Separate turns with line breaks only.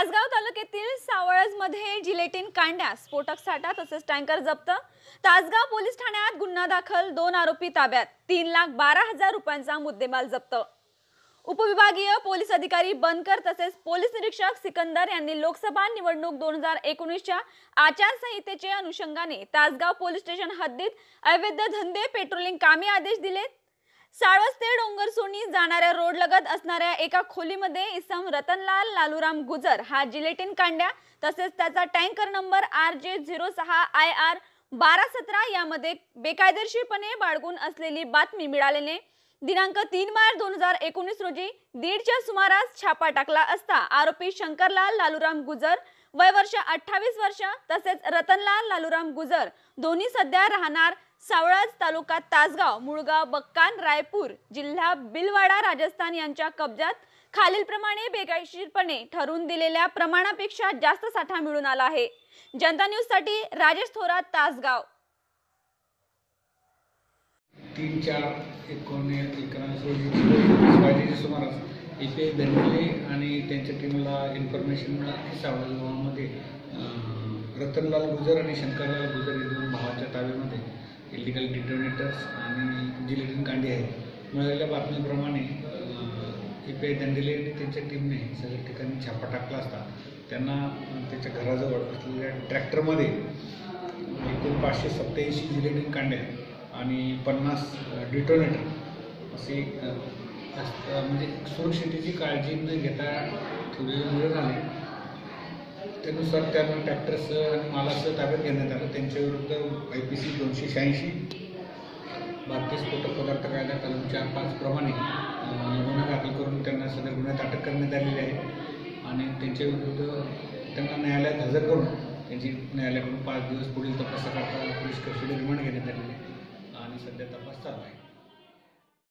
तासगाव तालुक्यातील सावळजमध्ये जिलेटिन कांड्या, स्फोटक साठा तसेच टँकर जप्त। तासगाव पोलीस ठाण्यात गुन्हा दाखल, 2 आरोपी ताब्यात, 3,12,000 रुपयांचा मुद्देमाल जप्त। उपविभागीय पोलीस अधिकारी बनकर तसेच पोलीस निरीक्षक सिकंदर यांनी लोकसभा निवडणूक 2019च्या आचारसंहितेचे अनुषंगाने तासगाव पोलीस स्टेशन हद्दीत अवैध धंदे पेट्रोलिंग कामी आदेश दिले। साळवज ते डोंगरसोनी जाणाऱ्या रोड लगत असणाऱ्या एका खोलीमध्ये इसम रतनलाल लालूराम गुजर हा जिलेटिन कांड्या तसेच त्याचा टँकर नंबर RJ06IR 1217 यामध्ये बेकायदेशीरपणे बाळगून असलेली बातमी मिळाल्याने दिनांक 3 मार्च 2019 रोजी 1:30च्या सुमारास छापा टाकला असता आरोपी शंकरलाल लालूराम गुजर वय वर्ष 28 वर्ष तसेच रतनलाल लालूराम गुजर दोन्ही सध्या राहणार सावळज तालुका तासगाव मुळगाव बक्कान रायपूर जिल्हा बिलवाडा राजस्थान यांच्या कब्जात खालीलप्रमाणे बेकायदेशीरपणे ठरवून दिलेल्या प्रमाणापेक्षा जास्त साठा मिळून आला आहे। जनता न्यूज साठी राजेश थोरात, तासगाव।
3/4/19 वाजेच्या सुमारास इथे धनले आणि त्यांच्या टीमला इन्फॉर्मेशन मिळाली की सावळज गावामध्ये रतनलाल गुजर आणि शंकरलाल गुजर हे दोन भावाच्या ताब्यामध्ये इलिगल डिटोनेटर्स आणि जिलेटिन कांडी आहेत। मिळालेल्या बातमीप्रमाणे इथे दंडेले आणि त्यांच्या टीमने सगळ्या ठिकाणी छापा टाकला असता त्यांना त्याच्या घराजवळ असलेल्या ट्रॅक्टरमध्ये एकूण 587 जिलेटिन कांड्या आणि 50 डिटोनेटर असे म्हणजे सुरक्षितेची काळजी न घेता ठेवलेले मिळून आले। त्यानुसार त्यांना ट्रॅक्टरसह आणि मालासह ताब्यात घेण्यात आलं। त्यांच्याविरुद्ध IPC 286 भारतीय स्फोटक पदार्थ कायदा कलम 4(5) प्रमाणे गुन्हा दाखल करून त्यांना सदर गुन्ह्यात अटक करण्यात आलेली आहे आणि त्यांच्याविरुद्ध त्यांना न्यायालयात हजर करून त्यांची न्यायालयाकडून 5 दिवस पुढील तपासाकरता पोलीस कस्टडी रिमांड घेण्यात आलेली आहे आणि सध्या तपास चालू आहे।